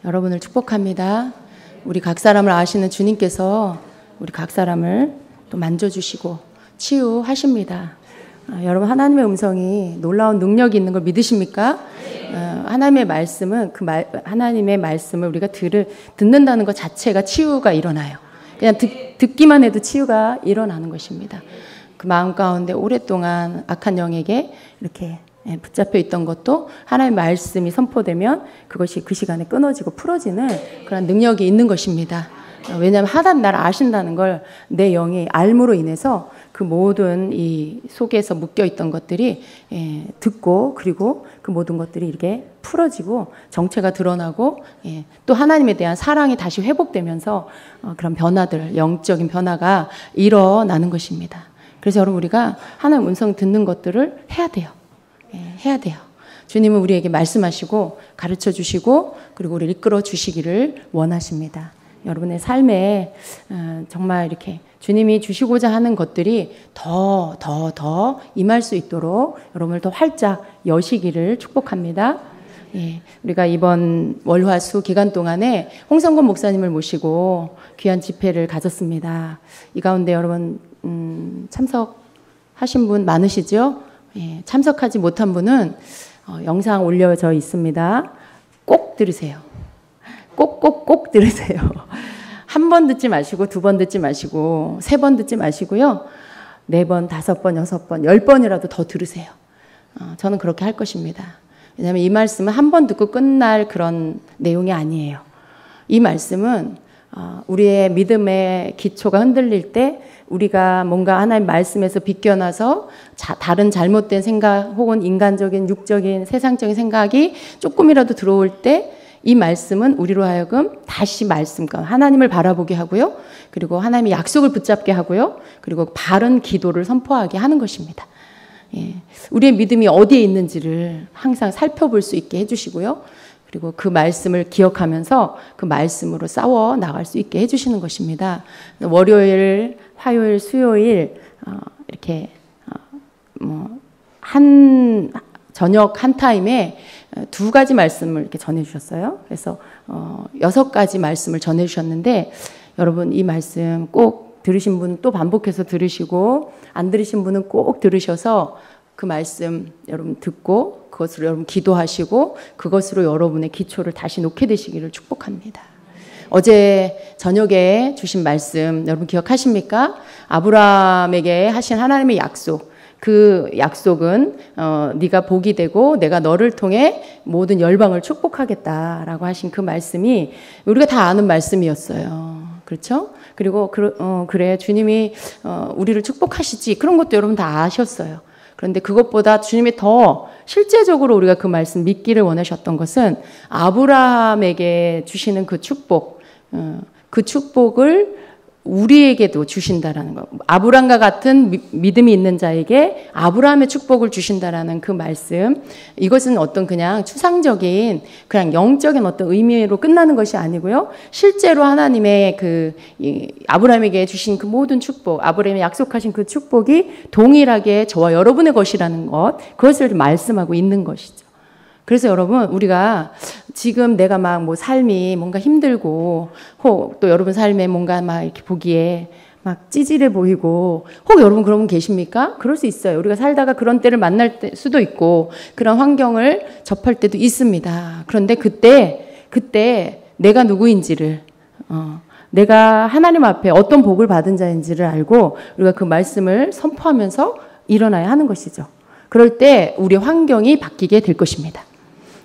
여러분을 축복합니다. 우리 각 사람을 아시는 주님께서 우리 각 사람을 또 만져주시고 치유하십니다. 여러분, 하나님의 음성이 놀라운 능력이 있는 걸 믿으십니까? 하나님의 말씀은 하나님의 말씀을 우리가 듣는다는 것 자체가 치유가 일어나요. 그냥 듣기만 해도 치유가 일어나는 것입니다. 그 마음 가운데 오랫동안 악한 영에게 이렇게 붙잡혀 있던 것도 하나님의 말씀이 선포되면 그것이 그 시간에 끊어지고 풀어지는 그런 능력이 있는 것입니다. 왜냐하면 하나님 나를 아신다는 걸 내 영이 알므로 인해서 그 모든 이 속에서 묶여있던 것들이 듣고, 그리고 그 모든 것들이 이렇게 풀어지고 정체가 드러나고, 또 하나님에 대한 사랑이 다시 회복되면서 그런 변화들, 영적인 변화가 일어나는 것입니다. 그래서 여러분, 우리가 하나님의 음성 듣는 것들을 해야 돼요. 해야 돼요. 주님은 우리에게 말씀하시고 가르쳐 주시고 그리고 우리를 이끌어 주시기를 원하십니다. 여러분의 삶에 정말 이렇게 주님이 주시고자 하는 것들이 더 임할 수 있도록 여러분을 더 활짝 여시기를 축복합니다. 우리가 이번 월화수 기간 동안에 홍성권 목사님을 모시고 귀한 집회를 가졌습니다. 이 가운데 여러분 참석하신 분 많으시죠? 참석하지 못한 분은 영상 올려져 있습니다. 꼭 들으세요. 꼭 들으세요. 한 번 듣지 마시고, 두 번 듣지 마시고, 세 번 듣지 마시고요. 4번, 5번, 6번, 10번이라도 더 들으세요. 저는 그렇게 할 것입니다. 왜냐하면 이 말씀은 한 번 듣고 끝날 그런 내용이 아니에요. 이 말씀은 우리의 믿음의 기초가 흔들릴 때 우리가 뭔가 하나님 말씀에서 비껴나서 다른 잘못된 생각 혹은 인간적인 육적인 세상적인 생각이 조금이라도 들어올 때 이 말씀은 우리로 하여금 다시 말씀과 하나님을 바라보게 하고요. 그리고 하나님의 약속을 붙잡게 하고요. 그리고 바른 기도를 선포하게 하는 것입니다. 우리의 믿음이 어디에 있는지를 항상 살펴볼 수 있게 해주시고요. 그리고 그 말씀을 기억하면서 그 말씀으로 싸워 나갈 수 있게 해주시는 것입니다. 월요일, 화요일, 수요일 이렇게 저녁 한 타임에 2가지 말씀을 이렇게 전해주셨어요. 그래서 6가지 말씀을 전해주셨는데 여러분, 이 말씀 꼭 들으신 분 또 반복해서 들으시고 안 들으신 분은 꼭 들으셔서 그 말씀 여러분 듣고 그것으로 여러분 기도하시고 그것으로 여러분의 기초를 다시 놓게 되시기를 축복합니다. 어제 저녁에 주신 말씀 여러분 기억하십니까? 아브라함에게 하신 하나님의 약속. 그 약속은 네가 복이 되고 내가 너를 통해 모든 열방을 축복하겠다라고 하신 그 말씀이 우리가 다 아는 말씀이었어요. 그렇죠? 그리고 그래 주님이 우리를 축복하시지 그런 것도 여러분 다 아셨어요. 그런데 그것보다 주님이 더 실제적으로 우리가 그 말씀 믿기를 원하셨던 것은 아브라함에게 주시는 그 축복, 그 축복을 우리에게도 주신다라는 거. 아브라함과 같은 믿음이 있는 자에게 아브라함의 축복을 주신다라는 그 말씀. 이것은 어떤 그냥 추상적인 그냥 영적인 어떤 의미로 끝나는 것이 아니고요. 실제로 하나님의 아브라함에게 주신 그 모든 축복, 아브라함이 약속하신 그 축복이 동일하게 저와 여러분의 것이라는 것, 그것을 말씀하고 있는 것이죠. 그래서 여러분, 우리가 지금 내가 막 삶이 뭔가 힘들고, 혹 또 여러분 삶에 뭔가 막 이렇게 보기에 막 찌질해 보이고, 혹 여러분 그런 분 계십니까? 그럴 수 있어요. 우리가 살다가 그런 때를 만날 수도 있고, 그런 환경을 접할 때도 있습니다. 그런데 그때 내가 누구인지를, 내가 하나님 앞에 어떤 복을 받은 자인지를 알고, 우리가 그 말씀을 선포하면서 일어나야 하는 것이죠. 그럴 때 우리 환경이 바뀌게 될 것입니다.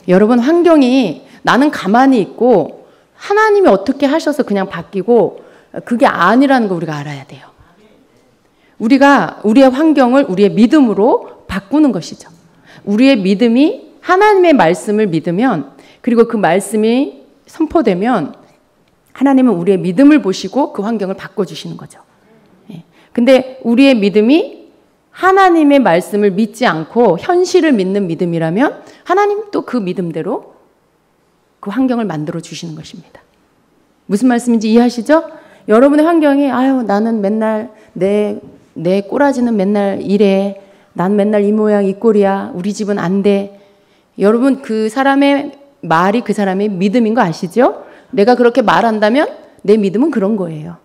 여러분, 환경이 나는 가만히 있고 하나님이 어떻게 하셔서 그냥 바뀌고 그게 아니라는 거 우리가 알아야 돼요. 우리가 우리의 환경을 우리의 믿음으로 바꾸는 것이죠. 우리의 믿음이 하나님의 말씀을 믿으면, 그리고 그 말씀이 선포되면 하나님은 우리의 믿음을 보시고 그 환경을 바꿔주시는 거죠. 근데 우리의 믿음이 하나님의 말씀을 믿지 않고 현실을 믿는 믿음이라면 하나님 또 그 믿음대로 그 환경을 만들어 주시는 것입니다. 무슨 말씀인지 이해하시죠? 여러분의 환경이 나는 맨날 내 꼬라지는 맨날 이래. 난 맨날 이 모양 이 꼴이야. 우리 집은 안 돼. 여러분, 그 사람의 말이 그 사람의 믿음인 거 아시죠? 내가 그렇게 말한다면 내 믿음은 그런 거예요.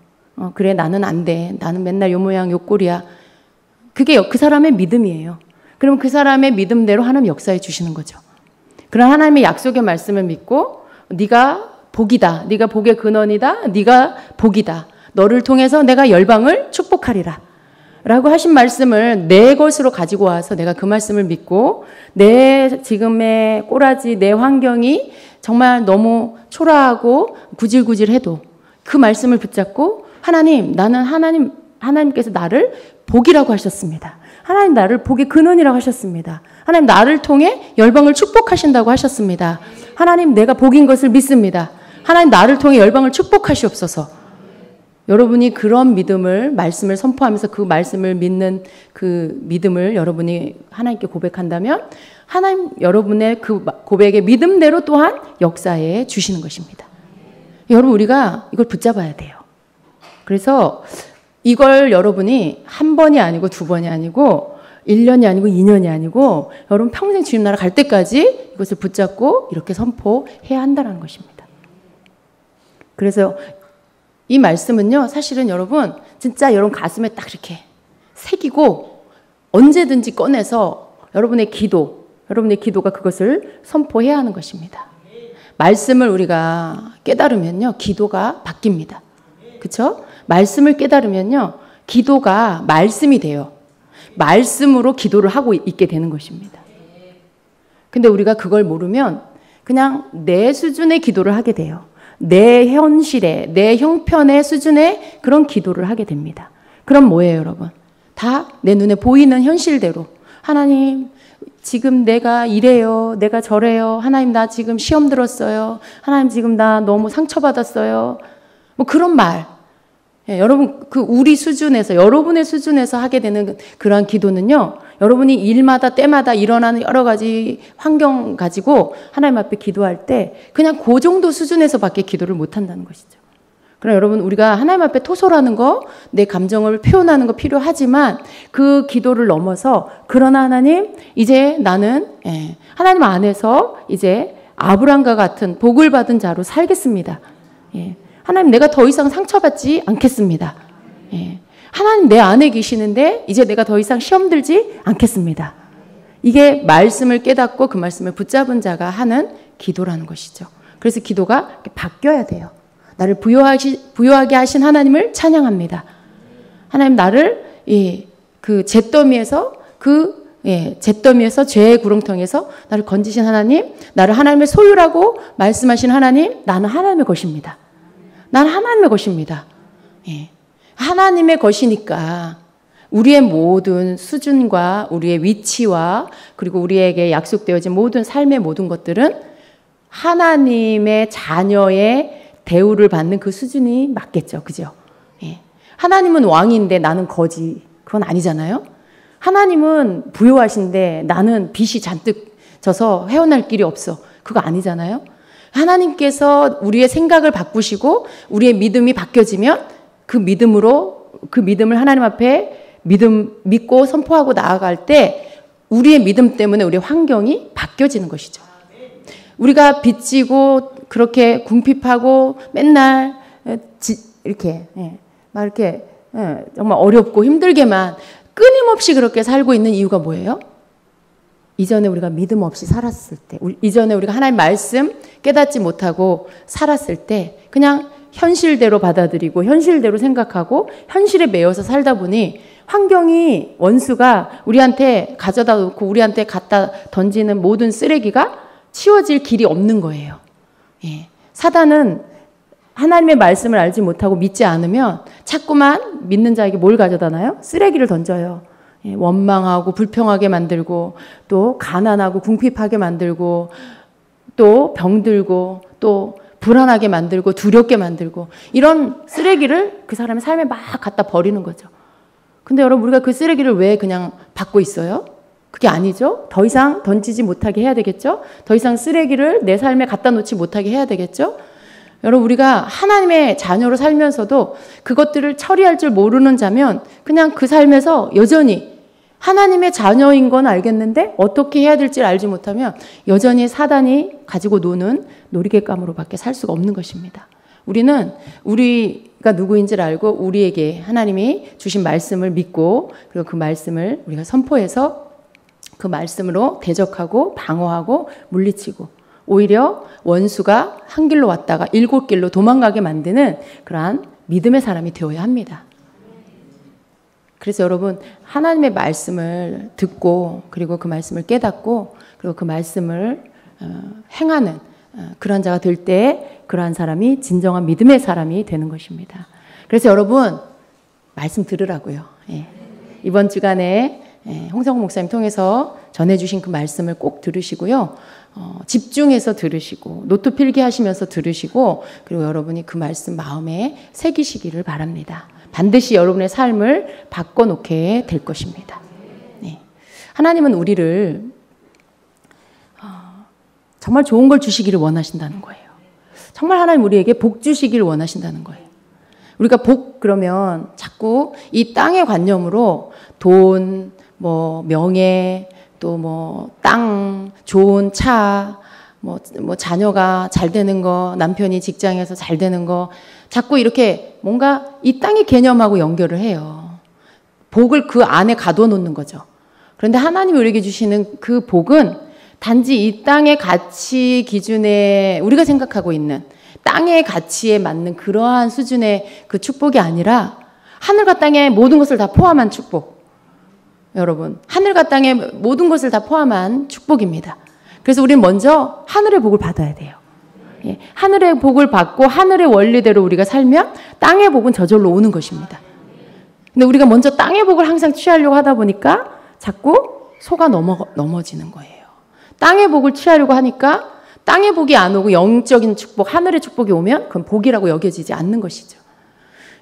그래, 나는 안 돼. 나는 맨날 요 모양 요 꼴이야. 그게 그 사람의 믿음이에요. 그럼 그 사람의 믿음대로 하나님 역사해 주시는 거죠. 그런 하나님의 약속의 말씀을 믿고 네가 복이다. 네가 복의 근원이다. 네가 복이다. 너를 통해서 내가 열방을 축복하리라. 라고 하신 말씀을 내 것으로 가지고 와서 내가 그 말씀을 믿고 내 지금의 꼬라지, 내 환경이 정말 너무 초라하고 구질구질해도 그 말씀을 붙잡고 하나님, 나는 하나님께서 나를 복이라고 하셨습니다. 하나님 나를 복의 근원이라고 하셨습니다. 하나님 나를 통해 열방을 축복하신다고 하셨습니다. 하나님 내가 복인 것을 믿습니다. 하나님 나를 통해 열방을 축복하시옵소서. 여러분이 그런 믿음을 말씀을 선포하면서 그 말씀을 믿는 그 믿음을 여러분이 하나님께 고백한다면 하나님 여러분의 그 고백의 믿음대로 또한 역사해 주시는 것입니다. 여러분 우리가 이걸 붙잡아야 돼요. 그래서 이걸 여러분이 한 번이 아니고 두 번이 아니고 1년이 아니고 2년이 아니고 여러분 평생 주님 나라 갈 때까지 이것을 붙잡고 이렇게 선포해야 한다는 것입니다. 그래서 이 말씀은요, 사실은 여러분, 진짜 여러분 가슴에 딱 이렇게 새기고 언제든지 꺼내서 여러분의 기도가 그것을 선포해야 하는 것입니다. 말씀을 우리가 깨달으면요, 기도가 바뀝니다. 그렇죠? 말씀을 깨달으면요, 기도가 말씀이 돼요. 말씀으로 기도를 하고 있게 되는 것입니다. 근데 우리가 그걸 모르면 그냥 내 수준의 기도를 하게 돼요. 내 현실에, 내 형편의 수준의 그런 기도를 하게 됩니다. 그럼 뭐예요, 여러분? 다 내 눈에 보이는 현실대로. 하나님, 지금 내가 이래요. 내가 저래요. 하나님, 나 지금 시험 들었어요. 하나님, 지금 나 너무 상처받았어요. 뭐 그런 말. 예, 여러분, 그 우리 수준에서, 여러분의 수준에서 하게 되는 그러한 기도는요, 여러분이 일마다 때마다 일어나는 여러 가지 환경 가지고 하나님 앞에 기도할 때 그냥 그 정도 수준에서밖에 기도를 못 한다는 것이죠. 그럼 여러분, 우리가 하나님 앞에 토솔하는 거, 내 감정을 표현하는 거 필요하지만 그 기도를 넘어서 그러나 하나님, 이제 나는 하나님 안에서 이제 아브람과 같은 복을 받은 자로 살겠습니다. 예. 하나님, 내가 더 이상 상처받지 않겠습니다. 예. 하나님 내 안에 계시는데 이제 내가 더 이상 시험 들지 않겠습니다. 이게 말씀을 깨닫고 그 말씀을 붙잡은 자가 하는 기도라는 것이죠. 그래서 기도가 바뀌어야 돼요. 나를 부요하게 하신 하나님을 찬양합니다. 하나님 나를 그 잿더미에서 잿더미에서 죄의 구렁텅이에서 나를 건지신 하나님, 나를 하나님의 소유라고 말씀하신 하나님, 나는 하나님의 것입니다. 나는 하나님의 것입니다. 예. 하나님의 것이니까 우리의 모든 수준과 우리의 위치와 그리고 우리에게 약속되어진 모든 삶의 모든 것들은 하나님의 자녀의 대우를 받는 그 수준이 맞겠죠. 그죠? 예. 하나님은 왕인데 나는 거지. 그건 아니잖아요. 하나님은 부요하신데 나는 빚이 잔뜩 져서 헤어날 길이 없어. 그거 아니잖아요. 하나님께서 우리의 생각을 바꾸시고 우리의 믿음이 바뀌어지면 그 믿음을 하나님 앞에 믿고 선포하고 나아갈 때 우리의 믿음 때문에 우리의 환경이 바뀌어지는 것이죠. 우리가 빚지고 그렇게 궁핍하고 맨날 이렇게 막 이렇게 정말 어렵고 힘들게만 끊임없이 그렇게 살고 있는 이유가 뭐예요? 이전에 우리가 믿음 없이 살았을 때, 이전에 우리가 하나님 말씀 깨닫지 못하고 살았을 때 그냥 현실대로 받아들이고 현실대로 생각하고 현실에 매여서 살다 보니 환경이 원수가 우리한테 가져다 놓고 우리한테 갖다 던지는 모든 쓰레기가 치워질 길이 없는 거예요. 예. 사단은 하나님의 말씀을 알지 못하고 믿지 않으면 자꾸만 믿는 자에게 뭘 가져다 놔요? 쓰레기를 던져요. 예. 원망하고 불평하게 만들고 또 가난하고 궁핍하게 만들고 또 병들고 또 불안하게 만들고 두렵게 만들고 이런 쓰레기를 그 사람의 삶에 막 갖다 버리는 거죠. 근데 여러분 우리가 그 쓰레기를 왜 그냥 받고 있어요? 그게 아니죠. 더 이상 던지지 못하게 해야 되겠죠. 더 이상 쓰레기를 내 삶에 갖다 놓지 못하게 해야 되겠죠. 여러분 우리가 하나님의 자녀로 살면서도 그것들을 처리할 줄 모르는 자면 그냥 그 삶에서 여전히 하나님의 자녀인 건 알겠는데 어떻게 해야 될지 알지 못하면 여전히 사단이 가지고 노는 놀이개감으로밖에 살 수가 없는 것입니다. 우리는 우리가 누구인지를 알고 우리에게 하나님이 주신 말씀을 믿고 그리고 그 말씀을 우리가 선포해서 그 말씀으로 대적하고 방어하고 물리치고 오히려 원수가 한 길로 왔다가 7길로 도망가게 만드는 그러한 믿음의 사람이 되어야 합니다. 그래서 여러분 하나님의 말씀을 듣고 그리고 그 말씀을 깨닫고 그리고 그 말씀을 행하는 그런 자가 될 때 그러한 사람이 진정한 믿음의 사람이 되는 것입니다. 그래서 여러분 말씀 들으라고요. 예. 이번 주간에 홍성호 목사님 통해서 전해주신 그 말씀을 꼭 들으시고요. 집중해서 들으시고 노트 필기하시면서 들으시고 그리고 여러분이 그 말씀 마음에 새기시기를 바랍니다. 반드시 여러분의 삶을 바꿔놓게 될 것입니다. 네. 하나님은 우리를 정말 좋은 걸 주시기를 원하신다는 거예요. 정말 하나님 우리에게 복 주시기를 원하신다는 거예요. 우리가 복 그러면 자꾸 이 땅의 관념으로 돈, 뭐 명예, 또 뭐 땅, 좋은 차, 뭐 자녀가 잘 되는 거, 남편이 직장에서 잘 되는 거 자꾸 이렇게 뭔가 이 땅의 개념하고 연결을 해요. 복을 그 안에 가둬 놓는 거죠. 그런데 하나님이 우리에게 주시는 그 복은 단지 이 땅의 가치 기준에 우리가 생각하고 있는 땅의 가치에 맞는 그러한 수준의 그 축복이 아니라 하늘과 땅의 모든 것을 다 포함한 축복. 여러분, 하늘과 땅의 모든 것을 다 포함한 축복입니다. 그래서 우리는 먼저 하늘의 복을 받아야 돼요. 예, 하늘의 복을 받고 하늘의 원리대로 우리가 살면 땅의 복은 저절로 오는 것입니다. 근데 우리가 먼저 땅의 복을 항상 취하려고 하다 보니까 자꾸 속아 넘어지는 거예요. 땅의 복을 취하려고 하니까 땅의 복이 안 오고 영적인 축복, 하늘의 축복이 오면 그건 복이라고 여겨지지 않는 것이죠.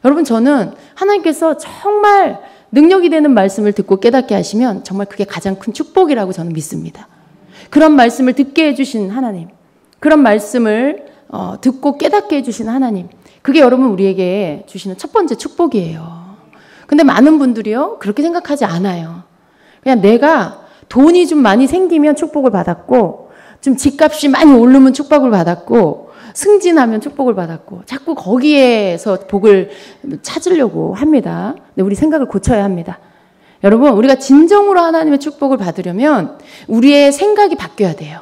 여러분, 저는 하나님께서 정말 능력이 되는 말씀을 듣고 깨닫게 하시면 정말 그게 가장 큰 축복이라고 저는 믿습니다. 그런 말씀을 듣게 해주신 하나님, 그런 말씀을 듣고 깨닫게 해주신 하나님, 그게 여러분 우리에게 주시는 첫 번째 축복이에요. 근데 많은 분들이요 그렇게 생각하지 않아요. 그냥 내가 돈이 좀 많이 생기면 축복을 받았고 좀 집값이 많이 오르면 축복을 받았고 승진하면 축복을 받았고 자꾸 거기에서 복을 찾으려고 합니다. 근데 우리 생각을 고쳐야 합니다. 여러분, 우리가 진정으로 하나님의 축복을 받으려면 우리의 생각이 바뀌어야 돼요.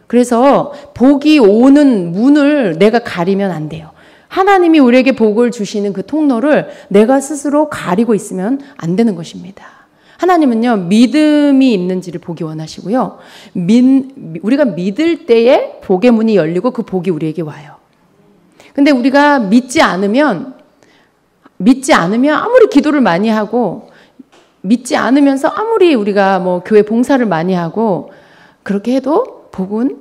그래서 복이 오는 문을 내가 가리면 안 돼요. 하나님이 우리에게 복을 주시는 그 통로를 내가 스스로 가리고 있으면 안 되는 것입니다. 하나님은요, 믿음이 있는지를 보기 원하시고요. 우리가 믿을 때에 복의 문이 열리고 그 복이 우리에게 와요. 근데 우리가 믿지 않으면 아무리 기도를 많이 하고 믿지 않으면서 아무리 우리가 뭐 교회 봉사를 많이 하고 그렇게 해도 복은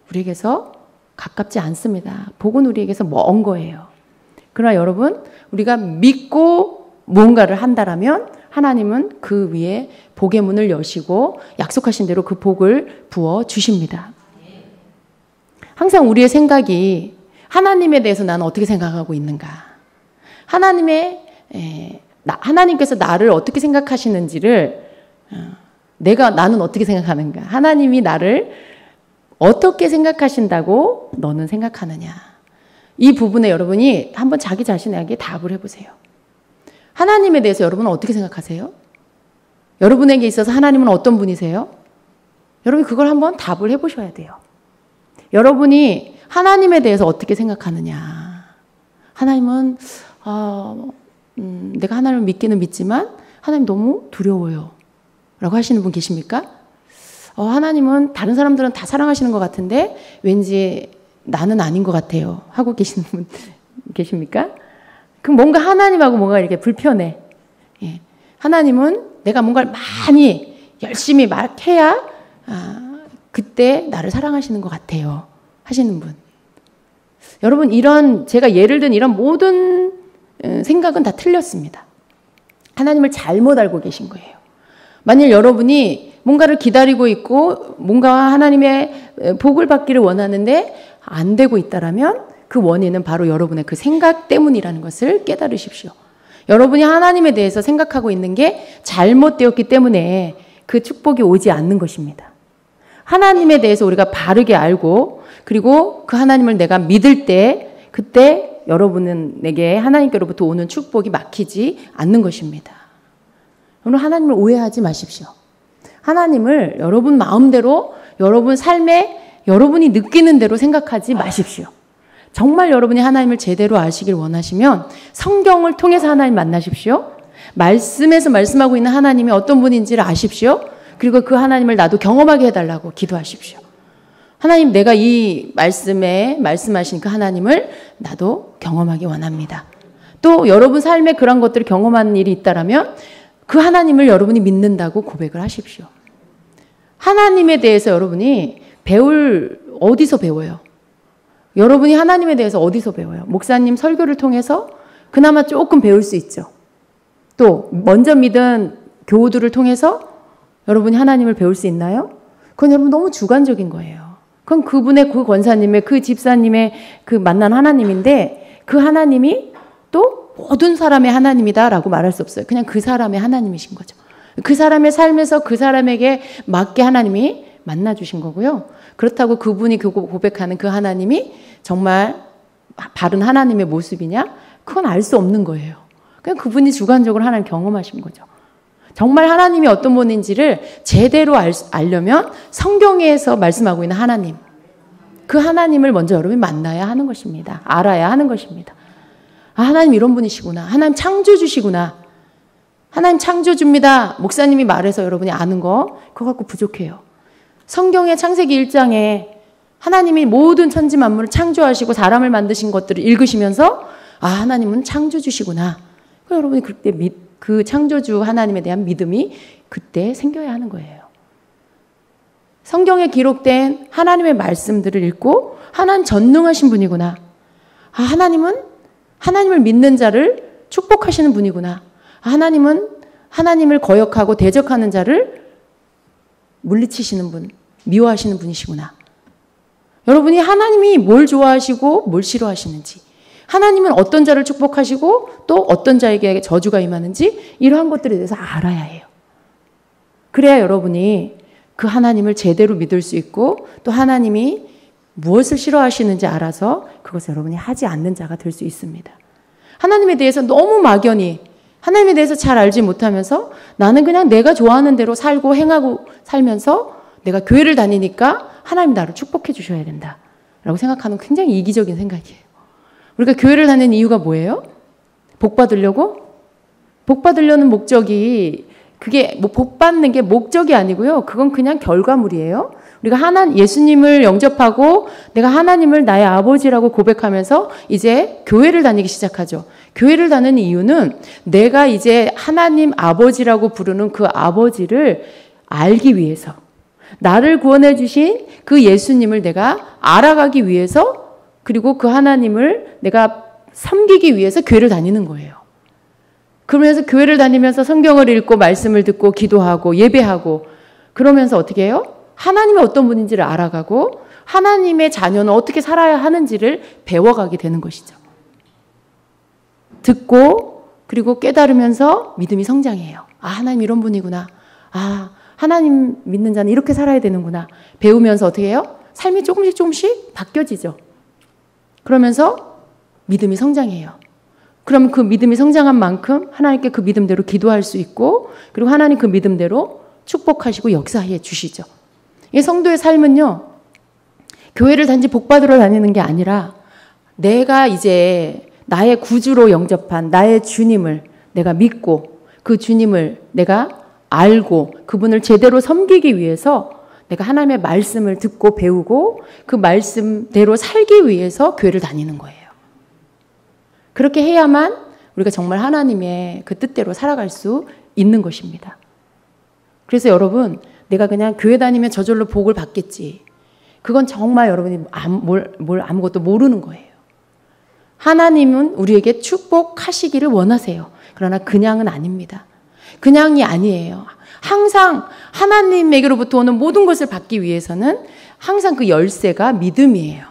우리에게서 가깝지 않습니다. 복은 우리에게서 먼 거예요. 그러나 여러분, 우리가 믿고 무언가를 한다라면 하나님은 그 위에 복의 문을 여시고 약속하신 대로 그 복을 부어 주십니다. 항상 우리의 생각이 하나님에 대해서 나는 어떻게 생각하고 있는가? 하나님께서 나를 어떻게 생각하시는지를 나는 어떻게 생각하는가? 하나님이 나를 어떻게 생각하신다고 너는 생각하느냐? 이 부분에 여러분이 한번 자기 자신에게 답을 해보세요. 하나님에 대해서 여러분은 어떻게 생각하세요? 여러분에게 있어서 하나님은 어떤 분이세요? 여러분이 그걸 한번 답을 해보셔야 돼요. 여러분이 하나님에 대해서 어떻게 생각하느냐? 하나님은 내가 하나님을 믿기는 믿지만 하나님 너무 두려워요 라고 하시는 분 계십니까? 하나님은 다른 사람들은 다 사랑하시는 것 같은데 왠지 나는 아닌 것 같아요 하고 계시는 분 계십니까? 그럼 뭔가 하나님하고 뭔가 이렇게 불편해. 예. 하나님은 내가 뭔가를 많이 열심히 해야 그때 나를 사랑하시는 것 같아요 하시는 분. 여러분, 제가 예를 든 이런 모든 생각은 다 틀렸습니다. 하나님을 잘못 알고 계신 거예요. 만일 여러분이 뭔가를 기다리고 있고 뭔가 하나님의 복을 받기를 원하는데 안 되고 있다라면 그 원인은 바로 여러분의 그 생각 때문이라는 것을 깨달으십시오. 여러분이 하나님에 대해서 생각하고 있는 게 잘못되었기 때문에 그 축복이 오지 않는 것입니다. 하나님에 대해서 우리가 바르게 알고 그리고 그 하나님을 내가 믿을 때 그때 여러분은 내게 하나님께로부터 오는 축복이 막히지 않는 것입니다. 여러분 하나님을 오해하지 마십시오. 하나님을 여러분 마음대로 여러분 삶에 여러분이 느끼는 대로 생각하지 마십시오. 정말 여러분이 하나님을 제대로 아시길 원하시면 성경을 통해서 하나님 만나십시오. 말씀에서 말씀하고 있는 하나님이 어떤 분인지를 아십시오. 그리고 그 하나님을 나도 경험하게 해달라고 기도하십시오. 하나님, 내가 이 말씀에 말씀하신 그 하나님을 나도 경험하기 원합니다. 또 여러분 삶에 그런 것들을 경험하는 일이 있다라면 그 하나님을 여러분이 믿는다고 고백을 하십시오. 하나님에 대해서 여러분이 어디서 배워요? 여러분이 하나님에 대해서 어디서 배워요? 목사님 설교를 통해서 그나마 조금 배울 수 있죠. 또 먼저 믿은 교우들을 통해서 여러분이 하나님을 배울 수 있나요? 그건 여러분 너무 주관적인 거예요. 그건 그분의 그 권사님의 그 집사님의 그 만난 하나님인데 그 하나님이 또 모든 사람의 하나님이다라고 말할 수 없어요. 그냥 그 사람의 하나님이신 거죠. 그 사람의 삶에서 그 사람에게 맞게 하나님이 만나주신 거고요. 그렇다고 그분이 고백하는 그 하나님이 정말 바른 하나님의 모습이냐? 그건 알 수 없는 거예요. 그냥 그분이 주관적으로 하나님 경험하신 거죠. 정말 하나님이 어떤 분인지를 제대로 알려면 성경에서 말씀하고 있는 하나님, 그 하나님을 먼저 여러분이 만나야 하는 것입니다. 알아야 하는 것입니다. 아, 하나님 이런 분이시구나. 하나님 창조주시구나. 하나님 창조주입니다. 목사님이 말해서 여러분이 아는 거 그거 갖고 부족해요. 성경의 창세기 1장에 하나님이 모든 천지 만물을 창조하시고 사람을 만드신 것들을 읽으시면서 아, 하나님은 창조주시구나. 여러분이 그때 그 창조주 하나님에 대한 믿음이 그때 생겨야 하는 거예요. 성경에 기록된 하나님의 말씀들을 읽고 하나님 전능하신 분이구나. 아, 하나님을 믿는 자를 축복하시는 분이구나. 아, 하나님은 하나님을 거역하고 대적하는 자를 물리치시는 분, 미워하시는 분이시구나. 여러분이 하나님이 뭘 좋아하시고 뭘 싫어하시는지, 하나님은 어떤 자를 축복하시고 또 어떤 자에게 저주가 임하는지 이러한 것들에 대해서 알아야 해요. 그래야 여러분이 그 하나님을 제대로 믿을 수 있고 또 하나님이 무엇을 싫어하시는지 알아서 그것을 여러분이 하지 않는 자가 될 수 있습니다. 하나님에 대해서 너무 막연히 하나님에 대해서 잘 알지 못하면서 나는 그냥 내가 좋아하는 대로 살고 행하고 살면서 내가 교회를 다니니까 하나님 나를 축복해 주셔야 된다라고 생각하는 굉장히 이기적인 생각이에요. 우리가 교회를 다니는 이유가 뭐예요? 복 받으려고? 복 받으려는 목적이 그게 뭐 복 받는 게 목적이 아니고요. 그건 그냥 결과물이에요. 우리가 예수님을 영접하고 내가 하나님을 나의 아버지라고 고백하면서 이제 교회를 다니기 시작하죠. 교회를 다니는 이유는 내가 이제 하나님 아버지라고 부르는 그 아버지를 알기 위해서, 나를 구원해 주신 그 예수님을 내가 알아가기 위해서, 그리고 그 하나님을 내가 섬기기 위해서 교회를 다니는 거예요. 그러면서 교회를 다니면서 성경을 읽고 말씀을 듣고 기도하고 예배하고 그러면서 어떻게 해요? 하나님이 어떤 분인지를 알아가고 하나님의 자녀는 어떻게 살아야 하는지를 배워가게 되는 것이죠. 듣고 그리고 깨달으면서 믿음이 성장해요. 아, 하나님 이런 분이구나. 아, 하나님 믿는 자는 이렇게 살아야 되는구나. 배우면서 어떻게 해요? 삶이 조금씩 바뀌어지죠. 그러면서 믿음이 성장해요. 그럼 그 믿음이 성장한 만큼 하나님께 그 믿음대로 기도할 수 있고 그리고 하나님 그 믿음대로 축복하시고 역사해 주시죠. 이 성도의 삶은요. 교회를 단지 복받으러 다니는 게 아니라 내가 이제 나의 구주로 영접한 나의 주님을 내가 믿고 그 주님을 내가 알고 그분을 제대로 섬기기 위해서 내가 하나님의 말씀을 듣고 배우고 그 말씀대로 살기 위해서 교회를 다니는 거예요. 그렇게 해야만 우리가 정말 하나님의 그 뜻대로 살아갈 수 있는 것입니다. 그래서 여러분, 내가 그냥 교회 다니면 저절로 복을 받겠지. 그건 정말 여러분이 뭘 아무것도 모르는 거예요. 하나님은 우리에게 축복하시기를 원하세요. 그러나 그냥은 아닙니다. 그냥이 아니에요. 항상 하나님에게로부터 오는 모든 것을 받기 위해서는 항상 그 열쇠가 믿음이에요.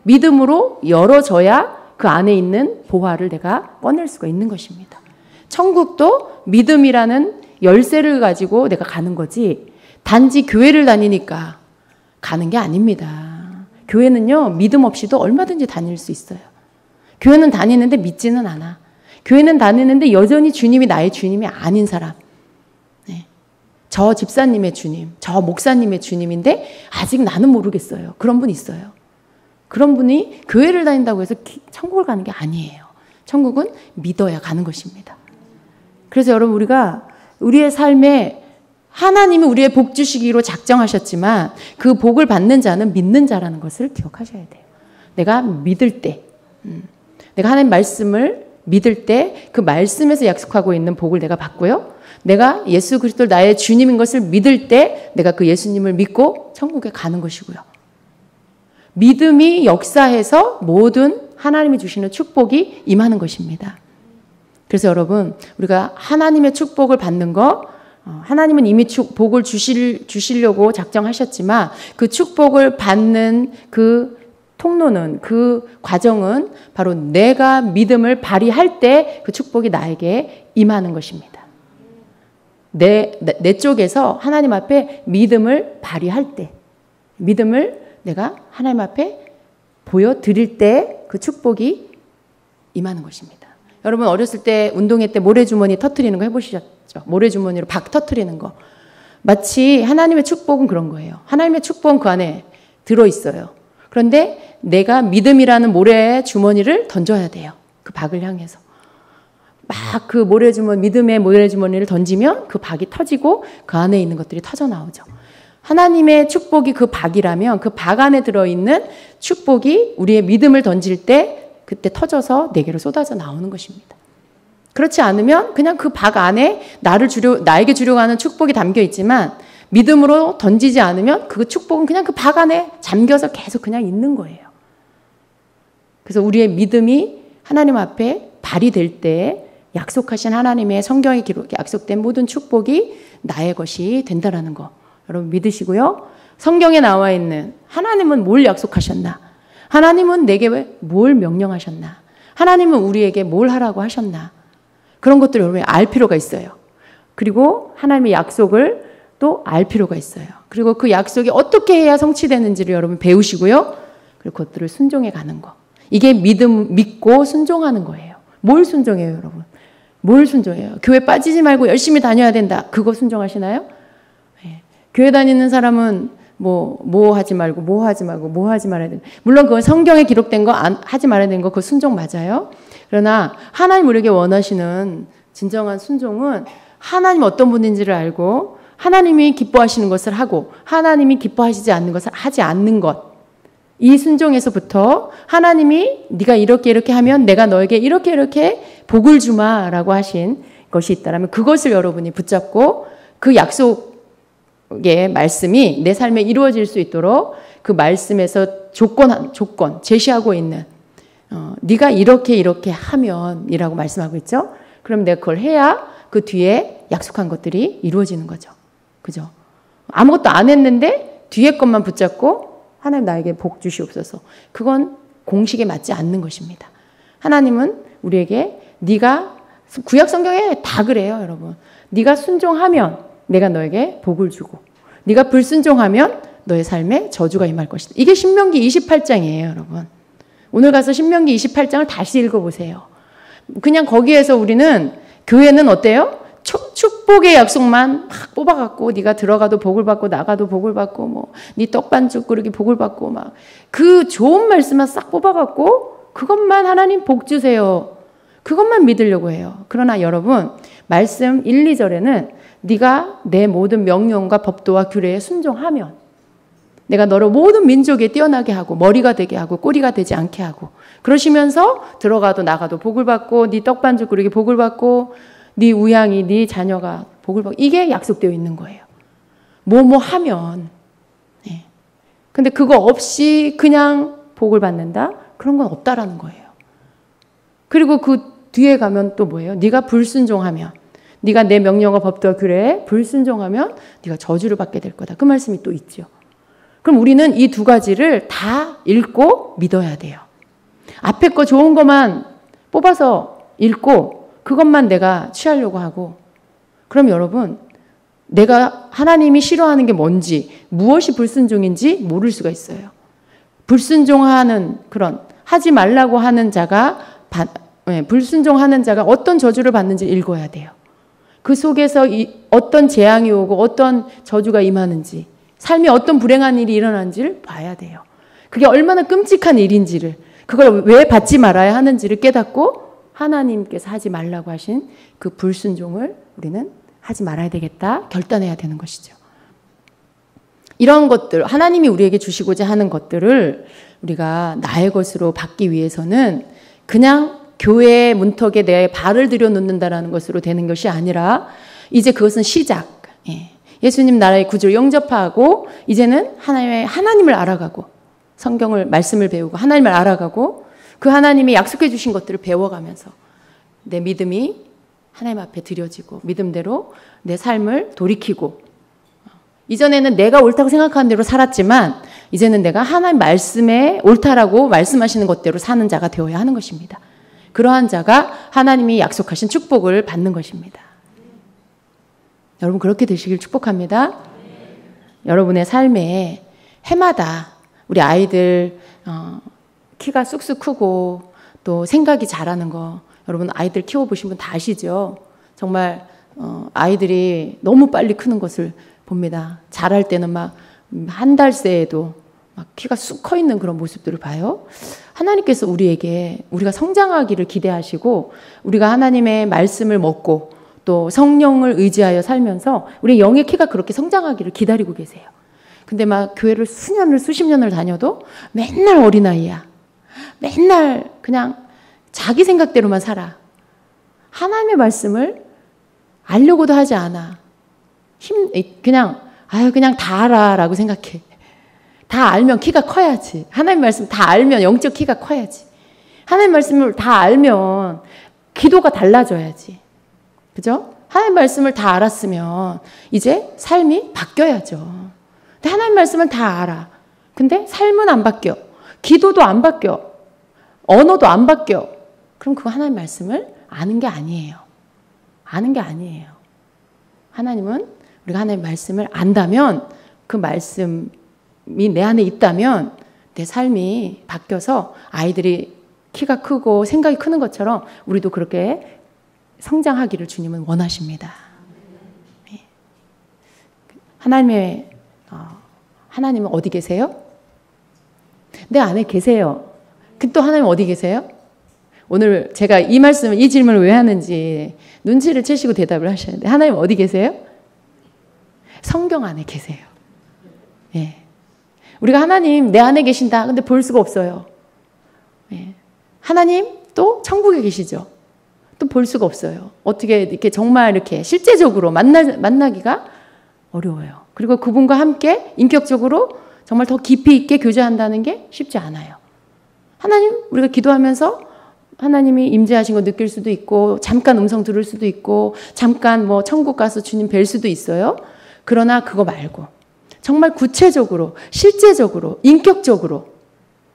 믿음으로 열어져야 그 안에 있는 보화를 내가 꺼낼 수가 있는 것입니다. 천국도 믿음이라는 열쇠를 가지고 내가 가는 거지 단지 교회를 다니니까 가는 게 아닙니다. 교회는요, 믿음 없이도 얼마든지 다닐 수 있어요. 교회는 다니는데 믿지는 않아. 교회는 다니는데 여전히 주님이 나의 주님이 아닌 사람. 네. 저 집사님의 주님, 저 목사님의 주님인데 아직 나는 모르겠어요. 그런 분 있어요. 그런 분이 교회를 다닌다고 해서 천국을 가는 게 아니에요. 천국은 믿어야 가는 것입니다. 그래서 여러분, 우리가 우리의 삶에 하나님이 우리의 복 주시기로 작정하셨지만 그 복을 받는 자는 믿는 자라는 것을 기억하셔야 돼요. 내가 믿을 때, 내가 하나님 말씀을 믿을 때 그 말씀에서 약속하고 있는 복을 내가 받고요. 내가 예수 그리스도를 나의 주님인 것을 믿을 때 내가 그 예수님을 믿고 천국에 가는 것이고요. 믿음이 역사해서 모든 하나님이 주시는 축복이 임하는 것입니다. 그래서 여러분, 우리가 하나님의 축복을 받는 거, 하나님은 이미 복을 주시려고 작정하셨지만 그 축복을 받는 그 통로는, 그 과정은 바로 내가 믿음을 발휘할 때 그 축복이 나에게 임하는 것입니다. 내 쪽에서 하나님 앞에 믿음을 발휘할 때, 믿음을 내가 하나님 앞에 보여드릴 때 그 축복이 임하는 것입니다. 여러분, 어렸을 때 운동회 때 모래주머니 터트리는 거 해보셨죠? 모래주머니로 박 터트리는 거. 마치 하나님의 축복은 그런 거예요. 하나님의 축복은 그 안에 들어있어요. 그런데 내가 믿음이라는 모래주머니를 던져야 돼요. 그 박을 향해서. 막 그 믿음의 모래주머니를 던지면 그 박이 터지고 그 안에 있는 것들이 터져 나오죠. 하나님의 축복이 그 박이라면 그 박 안에 들어있는 축복이 우리의 믿음을 던질 때 그때 터져서 내게로 쏟아져 나오는 것입니다. 그렇지 않으면 그냥 그 박 안에 나에게 주려고 하는 축복이 담겨 있지만 믿음으로 던지지 않으면 그 축복은 그냥 그 박 안에 잠겨서 계속 그냥 있는 거예요. 그래서 우리의 믿음이 하나님 앞에 발휘될 때 약속하신 하나님의 성경에 기록에 약속된 모든 축복이 나의 것이 된다라는 거 여러분 믿으시고요. 성경에 나와 있는 하나님은 뭘 약속하셨나? 하나님은 내게 뭘 명령하셨나? 하나님은 우리에게 뭘 하라고 하셨나? 그런 것들을 여러분이 알 필요가 있어요. 그리고 하나님의 약속을 또 알 필요가 있어요. 그리고 그 약속이 어떻게 해야 성취되는지를 여러분 배우시고요. 그리고 그것들을 순종해 가는 거. 이게 믿고 순종하는 거예요. 뭘 순종해요, 여러분? 뭘 순종해요? 교회 빠지지 말고 열심히 다녀야 된다. 그거 순종하시나요? 네. 교회 다니는 사람은 뭐 하지 말고, 뭐 하지 말아야 된다. 물론 그건 성경에 기록된 거 하지 말아야 되는 거 그거 순종 맞아요. 그러나 하나님 우리에게 원하시는 진정한 순종은 하나님 어떤 분인지를 알고 하나님이 기뻐하시는 것을 하고 하나님이 기뻐하시지 않는 것을 하지 않는 것. 이 순종에서부터 하나님이 네가 이렇게 하면 내가 너에게 이렇게 복을 주마라고 하신 것이 있다면 그것을 여러분이 붙잡고 그 약속의 말씀이 내 삶에 이루어질 수 있도록 그 말씀에서 조건 제시하고 있는 네가 이렇게 하면이라고 말씀하고 있죠. 그럼 내가 그걸 해야 그 뒤에 약속한 것들이 이루어지는 거죠. 그죠? 아무것도 안 했는데 뒤에 것만 붙잡고 하나님 나에게 복 주시옵소서. 그건 공식에 맞지 않는 것입니다. 하나님은 우리에게 네가 구약 성경에 다 그래요, 여러분. 네가 순종하면 내가 너에게 복을 주고 네가 불순종하면 너의 삶에 저주가 임할 것이다. 이게 신명기 28장이에요, 여러분. 오늘 가서 신명기 28장을 다시 읽어보세요. 그냥 거기에서 우리는 교회는 어때요? 축복의 약속만 막 뽑아갖고 네가 들어가도 복을 받고 나가도 복을 받고 네 떡반죽 그릇이 복을 받고 막 그 좋은 말씀만 싹 뽑아갖고 그것만 하나님 복 주세요. 그것만 믿으려고 해요. 그러나 여러분 말씀 1, 2절에는 네가 내 모든 명령과 법도와 규례에 순종하면 내가 너를 모든 민족에 뛰어나게 하고 머리가 되게 하고 꼬리가 되지 않게 하고 그러시면서 들어가도 나가도 복을 받고 네 떡반죽 그릇이 복을 받고 네 우양이 네 자녀가 복을 받고 이게 약속되어 있는 거예요. 하면 네. 근데 그거 없이 그냥 복을 받는다? 그런 건 없다라는 거예요. 그리고 그 뒤에 가면 또 뭐예요? 네가 불순종하면 네가 내 명령과 법도와 규례에 불순종하면 네가 저주를 받게 될 거다. 그 말씀이 또 있죠. 그럼 우리는 이 두 가지를 다 읽고 믿어야 돼요. 앞에 거 좋은 것만 뽑아서 읽고 그것만 내가 취하려고 하고, 그럼 여러분, 내가 하나님이 싫어하는 게 뭔지, 무엇이 불순종인지 모를 수가 있어요. 불순종하는 그런, 하지 말라고 하는 자가, 불순종하는 자가 어떤 저주를 받는지 읽어야 돼요. 그 속에서 어떤 재앙이 오고 어떤 저주가 임하는지, 삶에 어떤 불행한 일이 일어난지를 봐야 돼요. 그게 얼마나 끔찍한 일인지를, 그걸 왜 받지 말아야 하는지를 깨닫고 하나님께서 하지 말라고 하신 그 불순종을 우리는 하지 말아야 되겠다 결단해야 되는 것이죠. 이런 것들, 하나님이 우리에게 주시고자 하는 것들을 우리가 나의 것으로 받기 위해서는 그냥 교회의 문턱에 내 발을 들여놓는다라는 것으로 되는 것이 아니라 이제 그것은 시작. 예수님 나라의 구주를 영접하고 이제는 하나님을 알아가고 성경을 말씀을 배우고 하나님을 알아가고 그 하나님이 약속해 주신 것들을 배워가면서 내 믿음이 하나님 앞에 드려지고 믿음대로 내 삶을 돌이키고, 이전에는 내가 옳다고 생각하는 대로 살았지만 이제는 내가 하나님 말씀에 옳다라고 말씀하시는 것대로 사는 자가 되어야 하는 것입니다. 그러한 자가 하나님이 약속하신 축복을 받는 것입니다. 여러분 그렇게 되시길 축복합니다. 여러분의 삶에 해마다 우리 아이들 키가 쑥쑥 크고 또 생각이 자라는 거, 여러분 아이들 키워보신 분 다 아시죠? 정말 아이들이 너무 빨리 크는 것을 봅니다. 자랄 때는 막 한 달 새에도 막 키가 쑥 커 있는 그런 모습들을 봐요. 하나님께서 우리가 성장하기를 기대하시고 우리가 하나님의 말씀을 먹고 또 성령을 의지하여 살면서 우리 영의 키가 그렇게 성장하기를 기다리고 계세요. 근데 막 교회를 수십 년을 다녀도 맨날 어린아이야. 맨날 그냥 자기 생각대로만 살아. 하나님의 말씀을 알려고도 하지 않아. 그냥 다 알아라고 생각해. 다 알면 키가 커야지. 하나님 말씀 다 알면 영적 키가 커야지. 하나님 말씀을 다 알면 기도가 달라져야지. 그죠? 하나님 말씀을 다 알았으면 이제 삶이 바뀌어야죠. 근데 하나님 말씀을 다 알아. 근데 삶은 안 바뀌어. 기도도 안 바뀌어. 언어도 안 바뀌어. 그럼 그거 하나님 말씀을 아는 게 아니에요. 아는 게 아니에요. 하나님은 우리가 하나님 말씀을 안다면, 그 말씀이 내 안에 있다면 내 삶이 바뀌어서 아이들이 키가 크고 생각이 크는 것처럼 우리도 그렇게 성장하기를 주님은 원하십니다. 하나님은 어디 계세요? 내 안에 계세요. 또 하나님 어디 계세요? 오늘 제가 이 질문을 왜 하는지 눈치를 채시고 대답을 하셨는데, 하나님 어디 계세요? 성경 안에 계세요. 예. 우리가 하나님 내 안에 계신다. 근데 볼 수가 없어요. 예. 하나님 또 천국에 계시죠. 또 볼 수가 없어요. 어떻게 이렇게 정말 이렇게 실제적으로 만나기가 어려워요. 그리고 그분과 함께 인격적으로 정말 더 깊이 있게 교제한다는 게 쉽지 않아요. 하나님, 우리가 기도하면서 하나님이 임재하신 거 느낄 수도 있고, 잠깐 음성 들을 수도 있고, 잠깐 뭐 천국 가서 주님 뵐 수도 있어요. 그러나 그거 말고 정말 구체적으로, 실제적으로, 인격적으로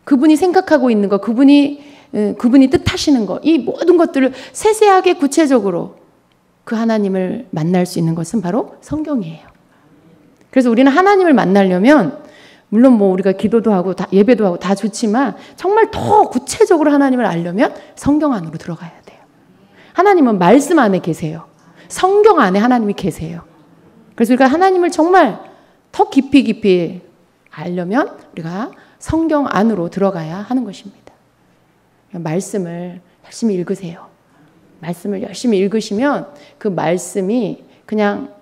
그분이 생각하고 있는 거, 그분이 뜻하시는 거, 이 모든 것들을 세세하게 구체적으로 그 하나님을 만날 수 있는 것은 바로 성경이에요. 그래서 우리는 하나님을 만나려면 물론 뭐 우리가 기도도 하고 예배도 하고 다 좋지만 정말 더 구체적으로 하나님을 알려면 성경 안으로 들어가야 돼요. 하나님은 말씀 안에 계세요. 성경 안에 하나님이 계세요. 그래서 우리가 하나님을 정말 더 깊이 알려면 우리가 성경 안으로 들어가야 하는 것입니다. 말씀을 열심히 읽으세요. 말씀을 열심히 읽으시면 그 말씀이 그냥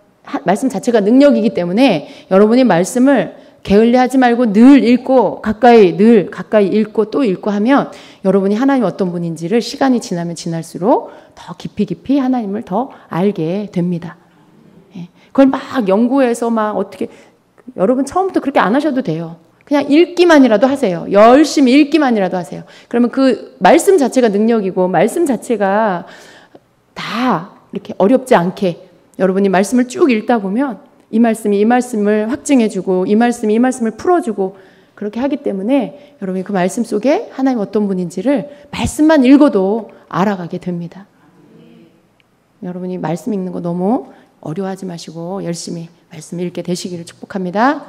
말씀 자체가 능력이기 때문에 여러분이 말씀을 게을리하지 말고 늘 읽고 가까이 읽고 또 읽고 하면 여러분이 하나님 어떤 분인지를 시간이 지나면 지날수록 더 깊이 하나님을 더 알게 됩니다. 그걸 막 연구해서 막 어떻게, 여러분 처음부터 그렇게 안 하셔도 돼요. 그냥 읽기만이라도 하세요. 열심히 읽기만이라도 하세요. 그러면 그 말씀 자체가 능력이고 말씀 자체가 다 이렇게 어렵지 않게 여러분이 말씀을 쭉 읽다 보면 이 말씀을 확증해주고 이 말씀을 풀어주고 그렇게 하기 때문에 여러분이 그 말씀 속에 하나님 어떤 분인지를 말씀만 읽어도 알아가게 됩니다. 여러분이 말씀 읽는 거 너무 어려워하지 마시고 열심히 말씀 읽게 되시기를 축복합니다.